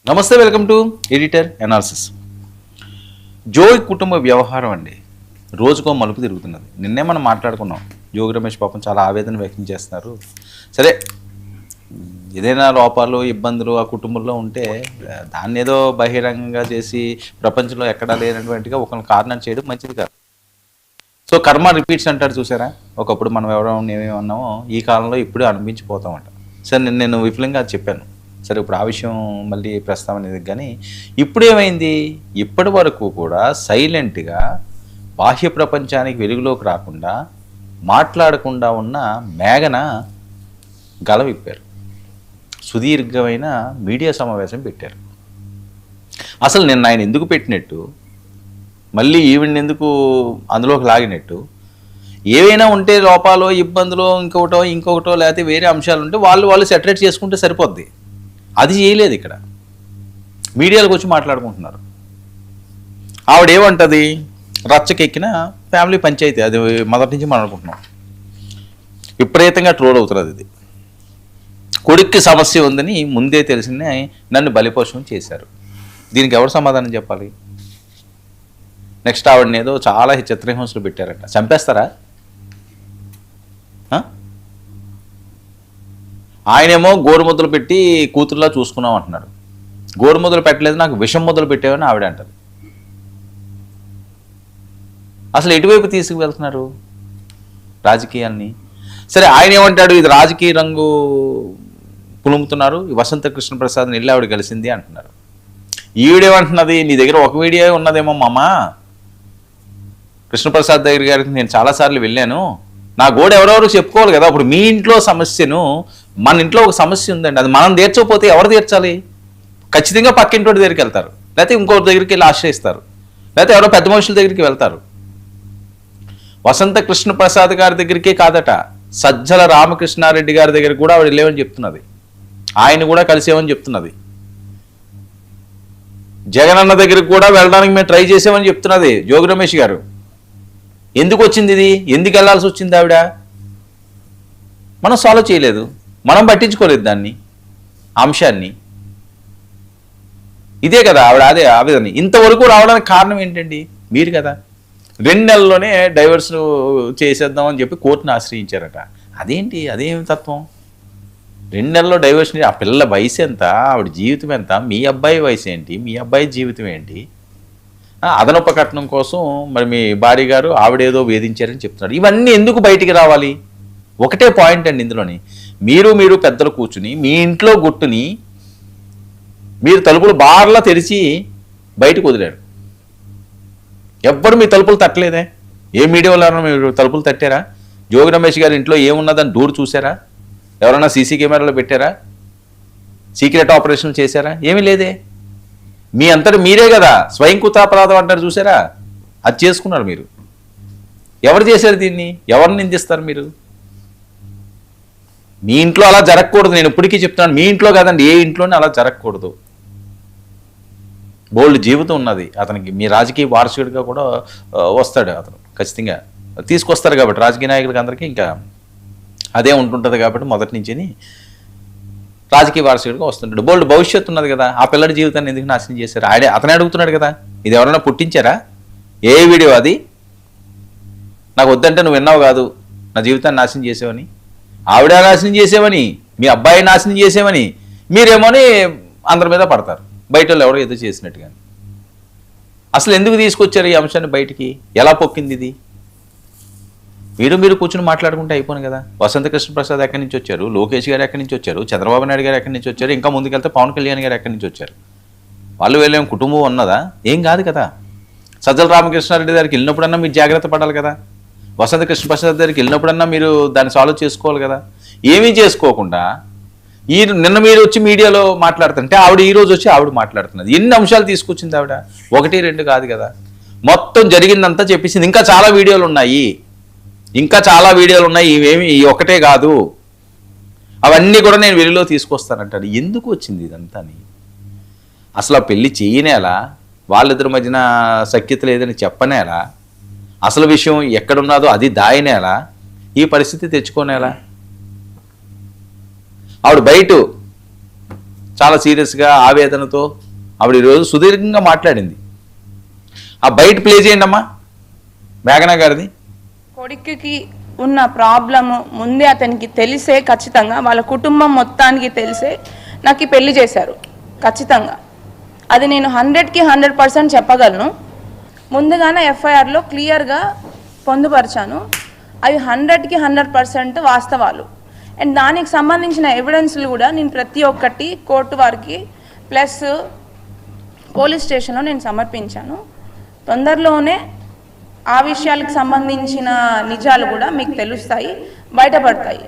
నమస్తే, welcome to editor analysis. జోగి కుటుంబ వ్యవహారం అండి రోజుకో మలుపు తిరుగుతున్నది. నిన్నే మనం మాట్లాడుకున్నాం. జోగి రమేష్ పాపం చాలా ఆవేదన వ్యక్తం చేస్తున్నారు. సరే, ఏదైనా లోపాలు ఇబ్బందులు ఆ కుటుంబంలో ఉంటే దాన్ని ఏదో బహిరంగంగా చేసి ప్రపంచంలో ఎక్కడా లేనటువంటిగా ఒకరిని కారణం చేయడం మంచిది కాదు. సో కర్మ రిపీట్స్ అంటారు చూసారా. ఒకప్పుడు మనం ఏమేమి అన్నామో ఈ కాలంలో ఇప్పుడు అనిపించిపోతామంట. సరే, నేను విఫలంగా చెప్పాను. సరే, ఇప్పుడు ఆ విషయం మళ్ళీ ప్రస్తావన అనేది. కానీ ఇప్పుడు ఏమైంది, ఇప్పటి వరకు కూడా సైలెంట్గా బాహ్య ప్రపంచానికి వెలుగులోకి రాకుండా మాట్లాడకుండా ఉన్న మేఘన గల విప్పారు. సుదీర్ఘమైన మీడియా సమావేశం పెట్టారు. అసలు నిన్న ఆయన ఎందుకు పెట్టినట్టు, మళ్ళీ ఈవిడ్ని ఎందుకు అందులోకి లాగినట్టు, ఏవైనా ఉంటే లోపాలో ఇబ్బందులో ఇంకొకటో లేకపోతే వేరే అంశాలు ఉంటే వాళ్ళు సెటరేట్ చేసుకుంటే సరిపోద్ది. అది చేయలేదు. ఇక్కడ మీడియాలకు వచ్చి మాట్లాడుకుంటున్నారు. ఆవిడేమంటుంది, రచ్చకెక్కిన ఫ్యామిలీ పంచాయతీ. అది మొదటి నుంచి మనం అనుకుంటున్నాం. విపరీతంగా ట్రోల్ అవుతున్నది. ఇది కొడుక్కి సమస్య ఉందని ముందే తెలిసిందే నన్ను బలిపోషం చేశారు. దీనికి ఎవరు సమాధానం చెప్పాలి? నెక్స్ట్ ఆవిడని ఏదో చాలా చిత్రహింసలు పెట్టారట. చంపేస్తారా? ఆయనేమో గోరుముద్దలు పెట్టి కూతురులా చూసుకున్నాం అంటున్నాడు. గోరుముద్దలు పెట్టలేదు, నాకు విషం ముద్దలు పెట్టావని ఆవిడ అంటారు. అసలు ఎటువైపు తీసుకువెళ్తున్నారు రాజకీయాల్ని? సరే, ఆయన ఏమంటాడు, ఇది రాజకీయ రంగు పులుముతున్నారు, వసంత కృష్ణ ప్రసాద్ని వెళ్ళి ఆవిడ కలిసింది అంటున్నారు. ఈవిడేమంటున్నది, నీ దగ్గర ఒక వీడియో ఉన్నదేమో మామ, కృష్ణప్రసాద్ దగ్గర గారికి నేను చాలాసార్లు వెళ్ళాను, నా గోడ ఎవరెవరు చెప్పుకోవాలి కదా. అప్పుడు మీ ఇంట్లో సమస్యను, మన ఇంట్లో ఒక సమస్య ఉందండి, అది మనం తీర్చకపోతే ఎవరు తీర్చాలి? ఖచ్చితంగా పక్కింటోడి దగ్గరికి వెళ్తారు, లేకపోతే ఇంకోటి దగ్గరికి వెళ్ళి ఆశ్రయిస్తారు, లేకపోతే ఎవరో పెద్ద మనుషుల దగ్గరికి వెళ్తారు. వసంత కృష్ణ ప్రసాద్ గారి దగ్గరికే కాదట, సజ్జల రామకృష్ణారెడ్డి గారి దగ్గర కూడా ఆవిడ వెళ్ళేవని చెప్తున్నది. ఆయన కూడా కలిసేవని చెప్తున్నది. జగనన్న దగ్గరికి కూడా వెళ్ళడానికి మేము ట్రై చేసామని చెప్తున్నది జోగి రమేష్ గారు. ఎందుకు వచ్చింది ఇది? ఎందుకు వెళ్లాల్సి వచ్చింది ఆవిడ? మనం సాల్వ్ చేయలేదు, మనం పట్టించుకోలేదు దాన్ని, అంశాన్ని. ఇదే కదా ఆవిడ అదే ఆవేదన. ఇంతవరకు రావడానికి కారణం ఏంటండి? మీరు కదా. 2 నెలల్లోనే డైవర్స్ చేసేద్దామని చెప్పి కోర్టును ఆశ్రయించారట. అదేంటి? అదేం తత్వం? 2 నెలల్లో డైవర్స్. ఆ పిల్లల వయసు ఎంత, ఆవిడ జీవితం ఎంత, మీ అబ్బాయి వయసు ఏంటి, మీ అబ్బాయి జీవితం ఏంటి? అదనోపకట్నం కోసం మరి మీ భార్య గారు ఆవిడేదో వేధించారని చెప్తున్నారు. ఇవన్నీ ఎందుకు బయటికి రావాలి? ఒకటే పాయింట్ అండి ఇందులోని. మీరు పెద్దలు కూర్చుని మీ ఇంట్లో గుట్టుని మీరు తలుపులు బార్లా తెరిచి బయటకు వదిలారు. ఎవ్వరు మీ తలుపులు తట్టలేదే. ఏ మీడియాలో మీరు తలుపులు తట్టారా? జోగి రమేష్ గారి ఇంట్లో ఏమున్నదని డోర్ చూసారా? ఎవరైనా సీసీ కెమెరాలో పెట్టారా? సీక్రెట్ ఆపరేషన్ చేశారా? ఏమీ లేదే. మీ అంతటి మీరే కదా స్వయంకృతాపరాధం అంటారు చూసారా, అది చేసుకున్నారు మీరు. ఎవరు చేశారు దీన్ని? ఎవరిని నిందిస్తారు మీరు? మీ ఇంట్లో అలా జరగకూడదు. నేను ఇప్పటికీ చెప్తున్నాను, మీ ఇంట్లో కాదండి, ఏ ఇంట్లోనే అలా జరగకూడదు. బోల్డ్ జీవితం ఉన్నది అతనికి. మీ రాజకీయ వారసుడిగా కూడా వస్తాడు అతను, ఖచ్చితంగా తీసుకొస్తారు. కాబట్టి రాజకీయ నాయకులకి అందరికీ ఇంకా అదే ఉంటుంటుంది. కాబట్టి మొదటి నుంచి రాజకీయ వారసుడిగా వస్తుంటాడు. బోల్డ్ భవిష్యత్తు ఉన్నది కదా. ఆ పిల్లడి జీవితాన్ని ఎందుకు నాశనం చేశారు? అతనే అడుగుతున్నాడు కదా. ఇది ఎవరైనా పుట్టించారా? ఏ వీడియో అది? నాకు వద్దంటే నువ్వు విన్నావు కాదు, నా జీవితాన్ని నాశనం చేసేవని, ఆవిడ నాశనం చేసేవని, మీ అబ్బాయి నాశనం చేసేవని, మీరేమోని అందరి మీద పడతారు, బయట వాళ్ళు ఎవరో ఏదో చేసినట్టుగా. అసలు ఎందుకు తీసుకొచ్చారు ఈ అంశాన్ని బయటికి? ఎలా పొక్కింది ఇది? మీరు కూర్చుని మాట్లాడుకుంటే అయిపోను కదా. వసంత కృష్ణ ప్రసాద్ ఎక్కడి నుంచి వచ్చారు, లోకేష్ గారు ఎక్కడి నుంచి వచ్చారు, చంద్రబాబు నాయుడు గారు ఎక్కడి నుంచి వచ్చారు, ఇంకా ముందుకెళ్తే పవన్ కళ్యాణ్ గారు ఎక్కడి నుంచి వచ్చారు? వాళ్ళు వెళ్ళేం కుటుంబం ఉన్నదా? ఏం కాదు కదా. సజ్జల రామకృష్ణారెడ్డి దగ్గరికి వెళ్ళినప్పుడన్నా మీరు జాగ్రత్త పడాలి కదా. వసంత కృష్ణ ప్రసాద్ దగ్గరికి వెళ్ళినప్పుడన్నా మీరు దాన్ని సాల్వ్ చేసుకోవాలి కదా. ఏమీ చేసుకోకుండా నిన్న మీరు వచ్చి మీడియాలో మాట్లాడుతుంటే ఆవిడ ఈరోజు వచ్చి ఆవిడ మాట్లాడుతున్నది. ఎన్ని అంశాలు తీసుకొచ్చింది ఆవిడ? 1, 2 కాదు కదా. మొత్తం జరిగిందంతా చెప్పేసింది. ఇంకా చాలా వీడియోలు ఉన్నాయి, ఇవేమి ఒకటే కాదు, అవన్నీ కూడా నేను వెలుగులో తీసుకొస్తానంటాడు. ఎందుకు వచ్చింది ఇదంతా? అసలు ఆ పెళ్లి చేయనేలా, వాళ్ళిద్దరి మధ్యన సఖ్యత లేదని చెప్పనేలా, అసలు విషయం ఎక్కడున్నదో అది దాయనేలా, ఈ పరిస్థితి తెచ్చుకోనేలా? ఆవిడ బయట చాలా సీరియస్గా ఆవేదనతో ఆవిడ ఈరోజు సుదీర్ఘంగా మాట్లాడింది. ఆ బయట ప్లే చేయండి అమ్మా మేఘనా గారిది. కొడుకుకి ఉన్న ప్రాబ్లము ముందే అతనికి తెలిసే, ఖచ్చితంగా వాళ్ళ కుటుంబం మొత్తానికి తెలిసే నాకు ఈ పెళ్లి చేశారు. ఖచ్చితంగా అది నేను 100కి 100% చెప్పగలను. ముందుగానే ఎఫ్ఐఆర్లో క్లియర్గా పొందుపరిచాను. అవి 100కి 100% వాస్తవాలు. అండ్ దానికి సంబంధించిన ఎవిడెన్స్లు కూడా నేను ప్రతి ఒక్కటి కోర్టు వారికి ప్లస్ పోలీస్ స్టేషన్లో నేను సమర్పించాను. తొందరలోనే ఆ విషయాలకు సంబంధించిన నిజాలు కూడా మీకు తెలుస్తాయి, బయటపడతాయి.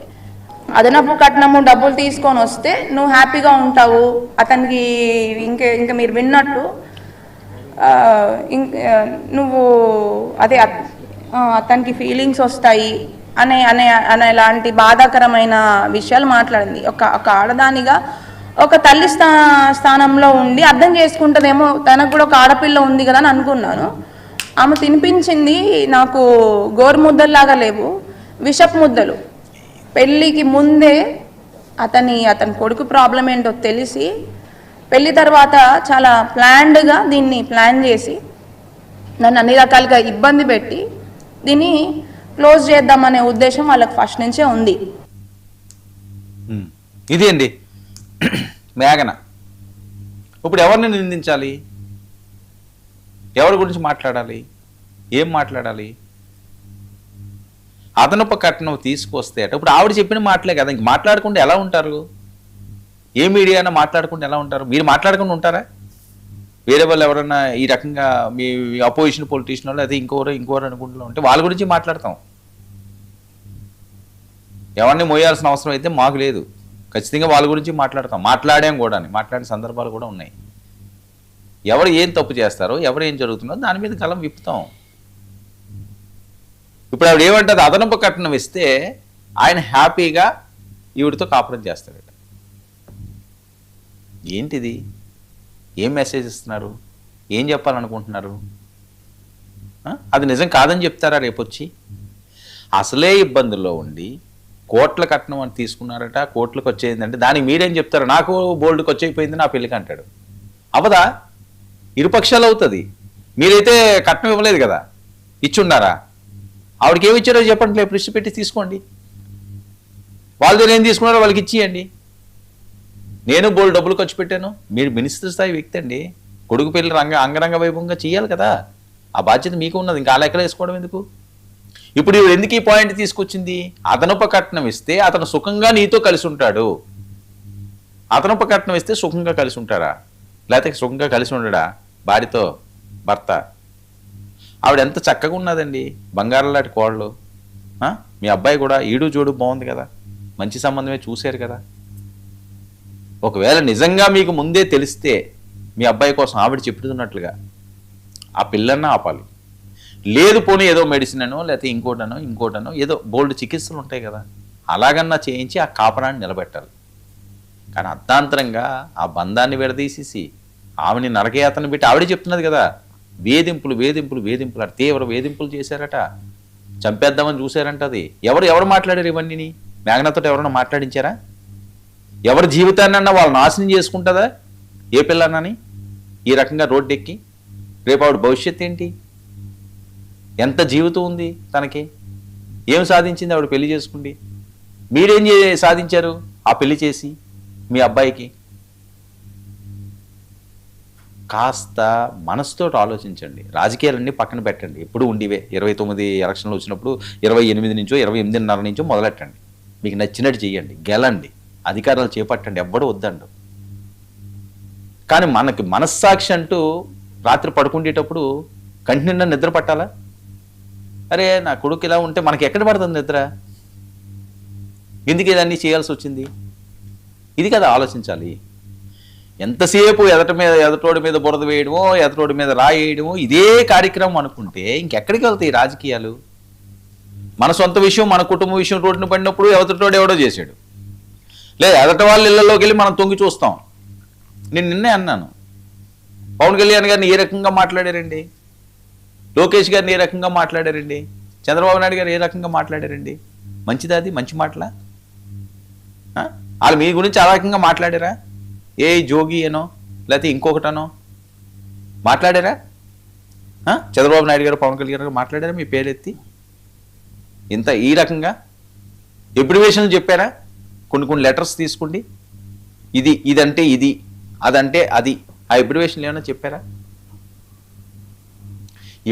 అదనపు కట్నము డబ్బులు తీసుకొని వస్తే నువ్వు హ్యాపీగా ఉంటావు, అతనికి ఇంకా మీరు విన్నట్టు నువ్వు అదే అతనికి ఫీలింగ్స్ వస్తాయి అనేలాంటి బాధాకరమైన విషయాలు మాట్లాడింది. ఒక ఆడదానిగా ఒక తల్లి స్థానంలో ఉండి అర్థం చేసుకుంటుందేమో, తనకు కూడా ఒక ఆడపిల్ల ఉంది కదా అని అనుకున్నాను. ఆమె తినిపించింది నాకు గోరు ముద్దల్లాగా లేవు, విషపు ముద్దలు. పెళ్ళికి ముందే అతని కొడుకు ప్రాబ్లం ఏంటో తెలిసి పెళ్ళి తర్వాత చాలా ప్లాన్డ్గా దీన్ని ప్లాన్ చేసి నన్ను అన్ని రకాలుగా ఇబ్బంది పెట్టి దీన్ని క్లోజ్ చేద్దామనే ఉద్దేశం వాళ్ళకి ఫస్ట్ నుంచే ఉంది. ఇది అండి మేఘన. ఇప్పుడు ఎవరిని నిందించాలి, ఎవరి గురించి మాట్లాడాలి, ఏం మాట్లాడాలి? అదనపు కట్నం తీసుకొస్తే అట ఇప్పుడు ఆవిడ చెప్పిన మాటలే కదా, ఇంక మాట్లాడకుండా ఎలా ఉంటారు? ఏ మీడియానా మాట్లాడకుండా ఎలా ఉంటారు? మీరు మాట్లాడకుండా ఉంటారా? వేరే వాళ్ళు ఎవరైనా ఈ రకంగా మీ అపోజిషన్ పొలిటీషియన్ వాళ్ళు అదే ఇంకోరు అనుకుంటూ ఉంటే వాళ్ళ గురించి మాట్లాడతాం. ఎవరిని మోయాల్సిన అవసరం అయితే మాకు లేదు. ఖచ్చితంగా వాళ్ళ గురించి మాట్లాడతాం, మాట్లాడాం కూడా, మాట్లాడే సందర్భాలు కూడా ఉన్నాయి. ఎవరు ఏం తప్పు చేస్తారో, ఎవరు ఏం జరుగుతుందో దాని మీద కలం విప్పుతాం. ఇప్పుడు ఆవిడ ఏమంటుంది, అదనపు కట్నం ఇస్తే ఆయన హ్యాపీగా ఈవిడితో కాపురం చేస్తాడట. ఏంటిది? ఏం మెసేజ్ ఇస్తున్నారు? ఏం చెప్పాలనుకుంటున్నారు? అది నిజం కాదని చెప్తారా రేపొచ్చి? అసలే ఇబ్బందుల్లో ఉండి కోట్ల కట్నం అని తీసుకున్నారట, కోట్లకు వచ్చేయిందంటే దానికి మీరేం చెప్తారు? నాకు బోల్డ్కి వచ్చేయిపోయింది నా పెళ్ళికి అంటాడు. అవదా? ఇరుపక్షాలు అవుతుంది. మీరైతే కట్నం ఇవ్వలేదు కదా, ఇచ్చున్నారా? ఆవిడకి ఏమి ఇచ్చారో చెప్పండి, లిస్ట్ పెట్టి తీసుకోండి. వాళ్ళతో ఏం తీసుకున్నారో వాళ్ళకి ఇచ్చేయండి. నేను బోల్డ్ డబ్బులు ఖర్చు పెట్టాను. మీరు మినిస్టర్ స్థాయి వ్యక్తి అండి, కొడుకు పెళ్లి అంగరంగ వైభవంగా చేయాలి కదా, ఆ బాధ్యత మీకు ఉన్నది. ఇంకా లెక్కలు వేసుకోవడం ఎందుకు? ఇప్పుడు ఇవి ఎందుకు ఈ పాయింట్ తీసుకొచ్చింది? అదనపు కట్నం ఇస్తే అతను సుఖంగా నీతో కలిసి ఉంటాడు. అదనపు కట్నం ఇస్తే సుఖంగా కలిసి ఉంటారా? లేకపోతే సుఖంగా కలిసి ఉండడా భార్యతో భర్త? ఆవిడ ఎంత చక్కగా ఉన్నదండి, బంగారం లాంటి కోడలు. మీ అబ్బాయి కూడా ఈడు జోడు బాగుంది కదా, మంచి సంబంధమే చూశారు కదా. ఒకవేళ నిజంగా మీకు ముందే తెలిస్తే మీ అబ్బాయి కోసం ఆవిడ చెప్తున్నట్లుగా ఆ పిల్లన్నా ఆపాలి. లేదు పోనీ ఏదో మెడిసిన్ అనో లేకపోతే ఇంకోటనో ఏదో బోల్డ్ చికిత్సలు ఉంటాయి కదా, అలాగన్నా చేయించి ఆ కాపరాన్ని నిలబెట్టాలి. కానీ అర్ధాంతరంగా ఆ బంధాన్ని విడదీసేసి ఆవిని నరకయాతన పెట్టి ఆవిడే చెప్తున్నది కదా, వేధింపులు అంటే తీవ్ర వేధింపులు చేశారట, చంపేద్దామని చూశారంట. అది ఎవరు మాట్లాడారు ఇవన్నీ? మేఘనతో ఎవరైనా మాట్లాడించారా? ఎవరి జీవితాన్నన్నా వాళ్ళు నాశనం చేసుకుంటుందా ఏ పిల్లనని ఈ రకంగా రోడ్డెక్కి? రేపు ఆవిడ భవిష్యత్తు ఏంటి? ఎంత జీవితం ఉంది తనకి? ఏం సాధించింది ఆవిడ పెళ్లి చేసుకుంది? మీరేం సాధించారు ఆ పెళ్లి చేసి మీ అబ్బాయికి? కాస్త మనసుతో ఆలోచించండి. రాజకీయాలన్నీ పక్కన పెట్టండి, ఎప్పుడు ఉండివే. 29 ఎలక్షన్లు వచ్చినప్పుడు 28 నుంచో 28:30 నుంచో మొదలెట్టండి. మీకు నచ్చినట్టు చెయ్యండి, గెలండి, అధికారాలు చేపట్టండి, ఎవ్వడూ వద్దండు. కానీ మనకి మనస్సాక్షి అంటూ రాత్రి పడుకుండేటప్పుడు కంటి నిండా నిద్ర పట్టాలా? అరే నా కొడుకు ఇలా ఉంటే మనకి ఎక్కడ పడుతుంది నిద్ర? ఎందుకు ఇదన్నీ చేయాల్సి వచ్చింది? ఇది కదా ఆలోచించాలి. ఎంతసేపు ఎదటోడి మీద బురద వేయడమో, ఎదటోడి మీద రాయేయడమో ఇదే కార్యక్రమం అనుకుంటే ఇంకెక్కడికి వెళ్తాయి రాజకీయాలు? మన సొంత విషయం, మన కుటుంబ విషయం రోడ్డును పడినప్పుడు ఎదటోడు ఎవడో చేశాడు, లేదా ఎదట వాళ్ళ ఇళ్లలోకి వెళ్ళి మనం తొంగి చూస్తాం. నేను నిన్నే అన్నాను, పవన్ కళ్యాణ్ గారిని ఏ రకంగా మాట్లాడారండి, లోకేష్ గారిని ఏ రకంగా మాట్లాడారండి, చంద్రబాబు నాయుడు గారు ఏ రకంగా మాట్లాడారండి? మంచిది? అది మంచి మాటలా? వాళ్ళు మీ గురించి ఆ రకంగా మాట్లాడారా? ఏ జోగి అనో లేకపోతే ఇంకొకటనో మాట్లాడారా? చంద్రబాబు నాయుడు గారు, పవన్ కళ్యాణ్ గారు మాట్లాడారా మీ పేరెత్తి? ఇంత ఈ రకంగా ఎబ్రివేషన్లు చెప్పారా? కొన్ని లెటర్స్ తీసుకోండి, ఇదంటే ఇది, అదంటే అది, ఆ ఎబ్రివేషన్లు ఏమైనా చెప్పారా?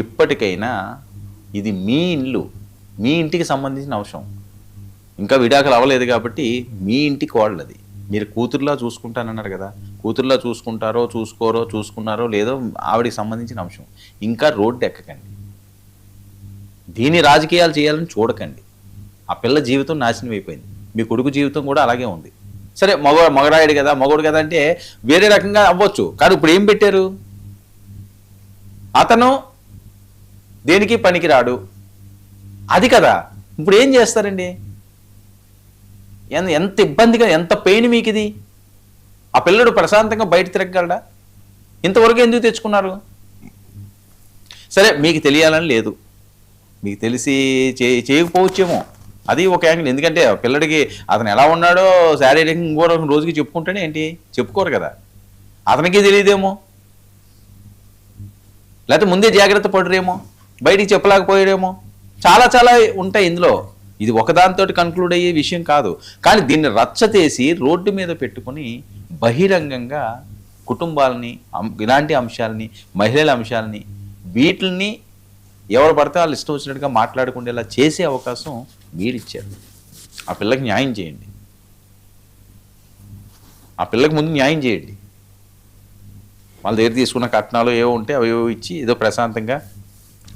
ఇప్పటికైనా ఇది మీ ఇల్లు, మీ ఇంటికి సంబంధించిన అంశం. ఇంకా విడాకులు అవ్వలేదు కాబట్టి మీ ఇంటికి కోడలు అది. మీరు కూతురులా చూసుకుంటానన్నారు కదా, కూతురులా చూసుకుంటారో చూసుకోరో, చూసుకున్నారో లేదో ఆవిడికి సంబంధించిన అంశం. ఇంకా రోడ్డు ఎక్కకండి, దీని రాజకీయాలు చేయాలని చూడకండి. ఆ పిల్ల జీవితం నాశనం అయిపోయింది, మీ కొడుకు జీవితం కూడా అలాగే ఉంది. సరే మగరాయుడు కదా, మగోడు కదా అంటే వేరే రకంగా అవ్వచ్చు, కానీ ఇప్పుడు ఏం పెట్టారు? అతను దేనికి పనికిరాడు, అది కదా. ఇప్పుడు ఏం చేస్తారండి? ఎంత ఇబ్బందిగా, ఎంత పెయిన్ మీకు ఇది. ఆ పిల్లడు ప్రశాంతంగా బయట తిరగలడా? ఇంతవరకు ఎందుకు తెచ్చుకున్నారు? సరే మీకు తెలియాలని లేదు, మీకు తెలిసి చేయకపోవచ్చేమో, అది ఒక యాంగిల్. ఎందుకంటే పిల్లడికి అతను ఎలా ఉన్నాడో శారీరకంగా ఇంకో రోజుకి చెప్పుకుంటేనే ఏంటి, చెప్పుకోరు కదా, అతనికి తెలియదేమో, లేకపోతే ముందే జాగ్రత్త పడరేమో, బయటికి చెప్పలేకపోయాడేమో, చాలా చాలా ఉంటాయి ఇందులో. ఇది ఒకదానితో కన్క్లూడ్ అయ్యే విషయం కాదు. కానీ దీన్ని రచ్చతేసి రోడ్డు మీద పెట్టుకుని బహిరంగంగా కుటుంబాలని, ఇలాంటి అంశాలని, మహిళల అంశాలని, వీటిని ఎవరు పడితే వాళ్ళు ఇష్టం వచ్చినట్టుగా మాట్లాడుకునేలా చేసే అవకాశం మీరిచ్చారు. ఆ పిల్లకి న్యాయం చేయండి, ఆ పిల్లకి ముందు న్యాయం చేయండి. వాళ్ళ దగ్గర తీసుకున్న కట్నాలు ఏవో ఉంటే అవి ఇచ్చి ఏదో ప్రశాంతంగా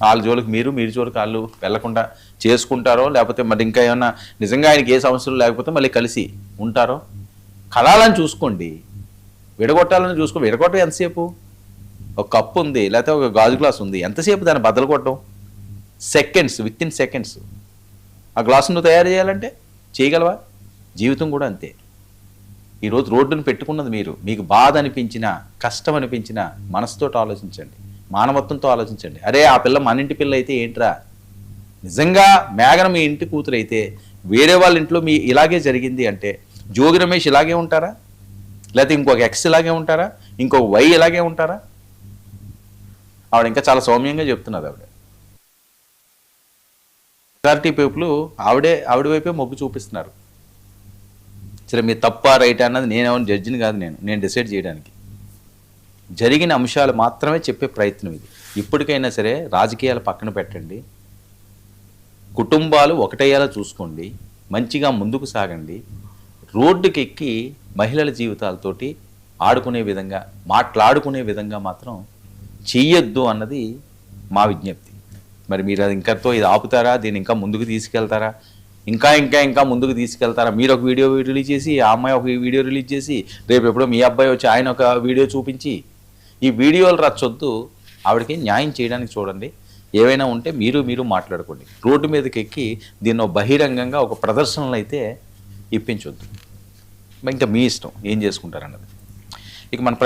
వాళ్ళ జోలికి మీరు జోలికి వాళ్ళు వెళ్లకుండా చేసుకుంటారో, లేకపోతే మరి ఇంకా ఏమన్నా నిజంగా ఆయనకి ఏ సమస్యలు లేకపోతే మళ్ళీ కలిసి ఉంటారో కలాలని చూసుకోండి. విడగొట్టాలని చూసుకోండి. విడగొట్టడం ఎంతసేపు? ఒక కప్పు ఉంది, లేకపోతే ఒక గాజు గ్లాస్ ఉంది, ఎంతసేపు దాన్ని బద్దలు కొట్టడం? Seconds, with in seconds. ఆ గ్లాసు నువ్వు తయారు చేయాలంటే చేయగలవా? జీవితం కూడా అంతే. ఈరోజు రోడ్డును పెట్టుకున్నది మీరు. మీకు బాధ అనిపించినా, కష్టం అనిపించినా మనసుతో ఆలోచించండి, మానవత్వంతో ఆలోచించండి. అరే ఆ పిల్ల మన ఇంటి పిల్ల అయితే ఏంట్రా, నిజంగా మేఘన మీ ఇంటి కూతురు అయితే వేరే వాళ్ళ ఇంట్లో మీ ఇలాగే జరిగింది అంటే జోగి రమేష్ ఇలాగే ఉంటారా? లేకపోతే ఇంకొక ఎక్స్ ఇలాగే ఉంటారా? ఇంకొక వై ఇలాగే ఉంటారా? ఆవిడ ఇంకా చాలా సౌమ్యంగా చెప్తున్నది. మెజారిటీ పీపుల్ ఆవిడ వైపే మొగ్గు చూపిస్తున్నారు. సరే మీరు తప్ప రైట్ అన్నది నేనేమన్నా జడ్జిని కాదు, నేను డిసైడ్ చేయడానికి. జరిగిన అంశాలు మాత్రమే చెప్పే ప్రయత్నం ఇది. ఇప్పటికైనా సరే రాజకీయాలు పక్కన పెట్టండి, కుటుంబాలు ఒకటయ్యేలా చూసుకోండి, మంచిగా ముందుకు సాగండి. రోడ్డుకి ఎక్కి మహిళల జీవితాలతోటి ఆడుకునే విధంగా, మాట్లాడుకునే విధంగా మాత్రం చెయ్యొద్దు అన్నది మా విజ్ఞప్తి. మరి మీరు అది ఇంకతో ఇది ఆపుతారా? దీన్ని ఇంకా ముందుకు తీసుకెళ్తారా? ఇంకా ముందుకు తీసుకెళ్తారా? మీరు ఒక వీడియో రిలీజ్ చేసి, ఆ అమ్మాయి ఒక వీడియో రిలీజ్ చేసి, రేపు ఎప్పుడో మీ అబ్బాయి వచ్చి ఆయన ఒక వీడియో చూపించి, ఈ వీడియోలు రచ్చొద్దు. ఆవిడకి న్యాయం చేయడానికి చూడండి. ఏవైనా ఉంటే మీరు మాట్లాడుకోండి. రోడ్డు మీదకి ఎక్కి దీన్ని బహిరంగంగా ఒక ప్రదర్శనలు అయితే ఇప్పించొద్దు. ఇంకా మీ ఇష్టం ఏం చేసుకుంటారన్నది. ఇక మన